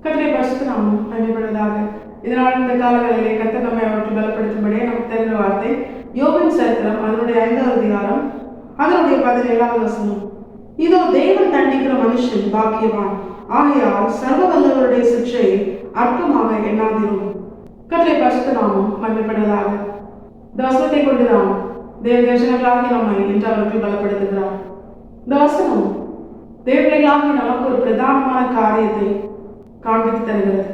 கர்த்தருடைய பரிசுத்த நாமம் மகிமைப்படுவதாக. இதனால் இந்த காலங்களிலே கர்த்தர் நம்மை அவற்றை பலப்படுத்தும்படியே நமக்கு தெரிந்த வார்த்தை யோபின் சரித்திரம் அதனுடைய 5வது அதிகாரம் அதனுடைய 17வது வசனம். இதோ தேவன் தண்டிக்கிற மனுஷன் பாக்கியவான், ஆகையால் சர்வ வல்லவருடைய சிற்றையை அற்பமாக எண்ணாதிரும். கர்த்தருடைய பரிசுத்த நாமம் மகிமைப்படுவதாக. இந்த வசனத்தை கொண்டுதான் தேவ தரிசனங்களாகி நம்மை இன்று அவர்கள் பலப்படுத்துகிறார். இந்த வசனம் தேவர்களாகி நமக்கு ஒரு பிரதானமான காரியத்தை காண்பித்து தருகிறது.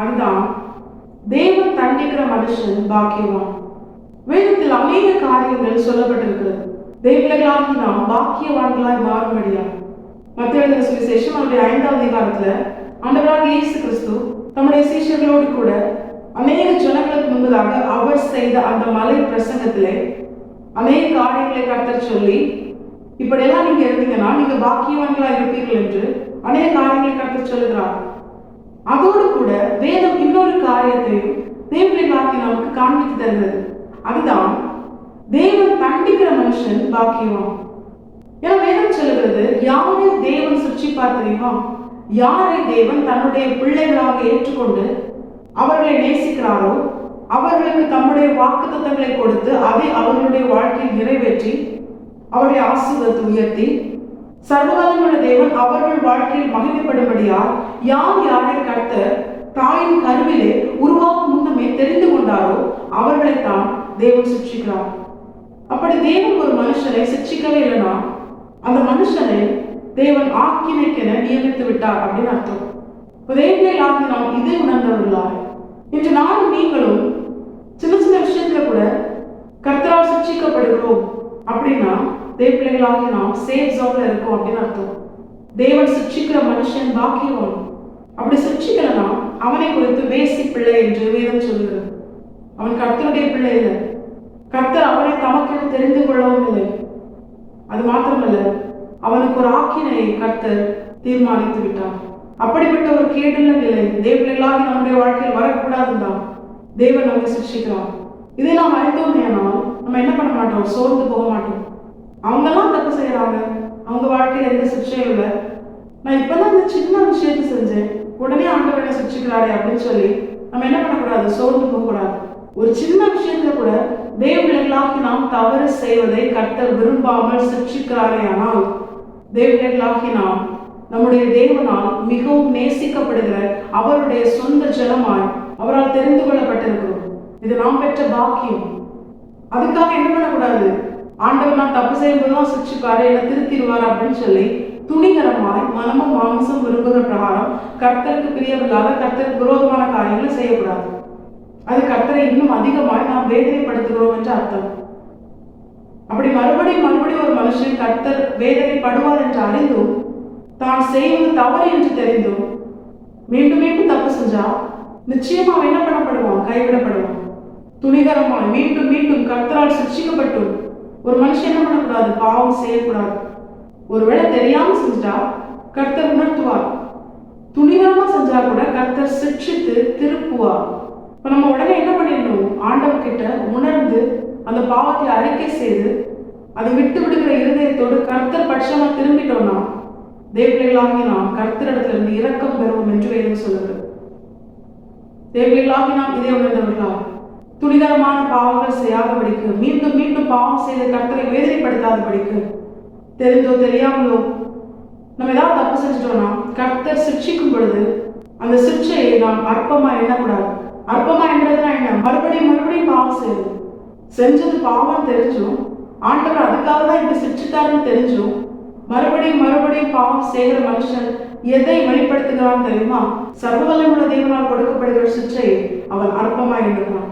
அதுதான் தேவன் தண்டிக்கிற மனுஷன் பாக்கியவான். வேதத்தில் அநேக காரியங்கள் சொல்லப்பட்டிருக்கிறது. தேவர்களாகி நாம் பாக்கியவான்களாய் மாறும்படியா மத்திய எழுதின சுவிசேஷம் அவருடைய 5வது அதிகாரத்துல ஆண்டவராகிய இயேசு கிறிஸ்து தம்முடைய சீஷர்களோடு கூட அநேக ஜனங்களுக்கு முன்பதாக அவர் செய்த அந்த மலை பிரசங்கத்திலே அநேக காரியங்களை கர்த்தர் சொல்லி, இப்படியெல்லாம் நீங்க இருந்தீங்கன்னா நீங்க பாக்கியவான்களா இருப்பீர்கள் என்று அநேக காரியங்களை கர்த்தர் சொல்லுகிறார். அதோடு கூட வேதம் இன்னொரு காரியத்தையும் தேவர்களாகி நமக்கு காண்பித்து தருகிறது. அதுதான் தேவன் தண்டிக்கிற மனுஷன் பாக்கியவான். ஏன்னா வேதம் சொல்லுகிறது, யாரை தேவன் சிருஷ்டிப்பார் தெரியுமா? யாரை தேவன் தன்னுடைய பிள்ளைகளாக ஏற்றுக்கொண்டு அவர்களை நேசிக்கிறாரோ அவர்களுக்கு தம்முடைய வாக்குத்தத்தங்களை கொடுத்து அதை அவர்களுடைய வாழ்க்கையில் நிறைவேற்றி அவருடைய ஆசீர்வாதத்தை உயர்த்தி சர்வவல்லமையுள்ள தேவன் அவர்கள் வாழ்க்கையில் மகிமைப்படும்படியால் யாரை கர்த்தர் தாயின் கருவிலே உருவாக்கும் முன்னமே தெரிந்து கொண்டாரோ அவர்களைத்தான் தேவன் சிருஷ்டிக்கிறார். அப்படி தேவன் ஒரு மனுஷனை சிருஷ்டிக்கவே இல்லைன்னா அந்த மனுஷனை தேவன் ஆக்கினைக்கென நியமித்து விட்டார் அப்படின்னு அர்த்தம். தேவர்களாகி நாம் இதை உணர்ந்தவர்களாய் இன்று நானும் நீங்களும் சின்ன சின்ன விஷயத்துல கூட கர்த்தரால் சிருஷ்டிக்கப்படுகிறோம் அப்படின்னா தேவர்களாகி நாம் சேஃப் ஜோன்ல இருக்கோம் அப்படின்னு அர்த்தம். தேவன் சிருஷ்டிக்கிற மனுஷன் பாக்கியவான். அப்படி சிருஷ்டிக்கலனா அவனை குறித்து வேசி பிள்ளை என்று வேதம் சொல்கிறது. அவன் கர்த்தருடைய பிள்ளை இல்லை. கர்த்தர் அவனை தமக்கென தெரிந்து கொள்ளவும் இல்லை. அது மாத்திரமல்ல, அவனுக்கு ஒரு ஆக்கினையை கர்த்தர் தீர்மானித்து விட்டார். அப்படிப்பட்ட ஒரு கேடுள்ள நிலை தேவர்களாகி நம்முடைய வாழ்க்கையில் வரக்கூடாதுதான் தேவன் நம்மை சிருஷ்டிக்கிறார். இதை நாம் அறிந்தோமேனால் நம்ம என்ன பண்ண மாட்டோம், சோர்ந்து போக மாட்டோம். அவங்கெல்லாம் தப்பு செய்யறாங்க, அவங்க வாழ்க்கையில் எந்த சிக்ஷையும் இல்லை, நான் இப்பதான் இந்த சின்ன விஷயத்தை செஞ்சேன் உடனே ஆண்டவர் என்ன சிருஷ்டிக்கிறாரே அப்படின்னு சொல்லி நம்ம என்ன பண்ணக்கூடாது, சோர்ந்து போகக்கூடாது. ஒரு சின்ன விஷயத்துல கூட தேவர்களாகி நாம் தவறு செய்வதை கர்த்தர் விரும்பாமல் சிருஷ்டிக்கிறாரே ஆனால் தேவர்களாகி நாம் நம்முடைய தேவனால் மிகவும் நேசிக்கப்படுகிற அவருடைய சொந்த ஜனமாய் அவரால் தெரிந்து கொள்ளப்பட்டிருக்கிறோம். இது நாம் பெற்ற பாக்கியம். அதுக்காக என்ன பண்ணக்கூடாது, ஆண்டவர் நான் தப்பு செய்யும்போதுதான் சிருஷ்டிப்பாரு என்ன திருத்திடுவார் அப்படின்னு சொல்லி துணிகரமாய் மனமும் மாம்சம் விரும்புகிற பிரகாரம் கர்த்தருக்கு பிரியமில்லாத கர்த்தருக்கு விரோதமான காரியங்களை செய்யக்கூடாது. அது கர்த்தரை இன்னும் அதிகமாய் நாம் வேதனைப்படுத்துகிறோம் என்று அர்த்தம். அப்படி மறுபடியும் ஒரு மனுஷன் கர்த்தர் வேதனைப்படுவார் என்று அறிந்தும் தான் செய்வது தவறு என்று தெரிந்தும் மீண்டும் மீண்டும் தப்பு செஞ்சா நிச்சயமா என்ன பண்ணப்படுவான், கைவிடப்படுவான். துணிகரமாய் மீண்டும் கர்த்தரால் சிருஷ்டிக்கப்பட்டும் ஒரு மனுஷன் என்ன பண்ணக்கூடாது, பாவம் செய்யக்கூடாது. ஒருவேளை தெரியாம செஞ்சா கர்த்தர் உணர்த்துவார். துணிகரமா செஞ்சா கூட கர்த்தர் சிக்ஷித்து திருப்புவார். இப்ப நம்ம உடனே என்ன பண்ணிடணும், ஆண்டவர் கிட்ட உணர்ந்து அந்த பாவத்தை அறிக்கை செய்து அதை விட்டு விடுகிற இருதயத்தோடு கர்த்தர் பட்சமா திரும்பிட்டோம்னா தேவர்களாகி நாம் கர்த்தரிடத்துல இருந்து இரக்கம் பெறுவோம் என்று வேதம் சொல்லுகிறது. தேவர்களாகி நாம் இதை உணர்ந்தவர்களா துணிகரமான பாவங்கள் செய்யாதபடிக்கு மீண்டும் பாவம் செய்து கர்த்தரை வேதனைப்படுத்தாதபடிக்கு தெரிந்தோ தெரியாமலோ நம்ம ஏதாவது தப்பு செஞ்சிட்டோம்னா கர்த்தர் சிக்ஷிக்கும் பொழுது அந்த சிக்ஷையை நாம் அற்பமா எண்ணக்கூடாது. அற்பமா என்றதுனா என்ன, மறுபடியும் பாவம் செய்யுது. செஞ்சது பாவம் தெரிஞ்சும் ஆண்டவர் அதுக்காக தான் இப்படி சிக்ஷித்தாருன்னு தெரிஞ்சும் மறுபடியும் பாவம் செய்கிற மனுஷன் எதை வெளிப்படுத்துகிறான் தெரியுமா? சர்வவல்லமையுள்ள தேவனால் கொடுக்கப்படுகிற சிக்ஷையை அவன் அற்பமா எண்ணுகிறான்.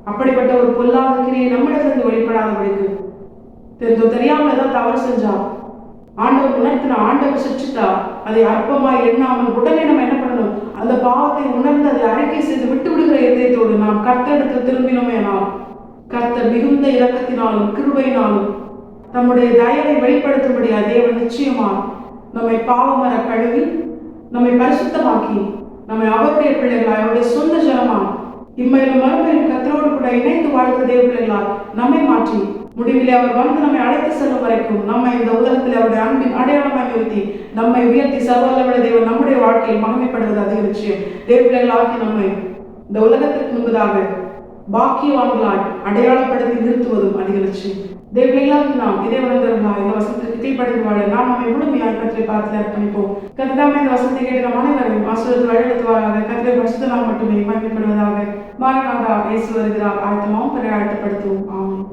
அப்படிப்பட்ட ஒரு பொல்லாத கிரியை நம்மிடத்திலிருந்து வெளிப்படாதபடிக்கு தெரிந்தோ தெரியாமல் ஏதாவது தவறு செஞ்சா ஆண்டவர் உணர்த்தினா, ஆண்டவர் சிக்ஷித்தா அதை அற்பமாய் எண்ணாமல் உடனே நம்ம என்ன பண்ணணும், அந்த பாவத்தை உணர்ந்து அதை அறிக்கை செய்து விட்டு விடுகிற இதயத்தோடு நாம் கர்த்தரிடத்தில் திரும்பினோமே ஆனால் கர்த்தர் மிகுந்த இரக்கத்தினாலும் கிருபையினாலும் நம்முடைய தயவை வெளிப்படுத்தும்படியா தேவன் நிச்சயமா நம்மை பாவமர கழுவி நம்மை பரிசுத்தமாக்கி நம்மை அவருடைய பிள்ளைகளாய் அவருடைய சொந்த ஜனமா இம்மையிலும் மறுமையிலும் கர்த்தரோடு கூட இணைந்து வாழ்கிற தேவ பிள்ளைகளாய் நம்மை மாற்றி முடிவிலே அவர் வந்து நம்மை அழைத்து செல்லும் வரைக்கும் நம்மை இந்த உலகத்தில் அவருடைய அன்பின் அடையாளமாக நிறுத்தி நம்மை உயர்த்தி சர்வவல்லமையுள்ள தேவன் நம்முடைய வாழ்க்கையில் மகிமைப்படுவது அதிக நிச்சயம். தேவபிள்ளைகளாகி நம்மை இந்த உலகத்திற்கு முன்பதாக பாக்கியவான்களாய் அடையாளப்படுத்தி நிறுத்துவதும் அதிக நிச்சயம். தேவபிள்ளைகளாகி நாம் இதே உணர்ந்தவர்களாய் இந்த வசனத்திற்கு கீழ்ப்படிந்து வாழ நாம் நம்மை முழுமையாக கர்த்தரை பார்த்து அர்ப்பணிப்போம். கர்த்தர் இந்த வசனத்தை கேட்டு நாம் அனைவரையும் ஆசீர்வதித்து வழிநடத்துவாராக. கர்த்தரை பரிசுத்த நாமம் மட்டுமே மகிமைப்படுவதாக. மாரநாதா இயேசு வருகிறார். ஆயத்தமாகவும் பிறரை ஆயத்தப்படுத்துவோம். ஆமென்.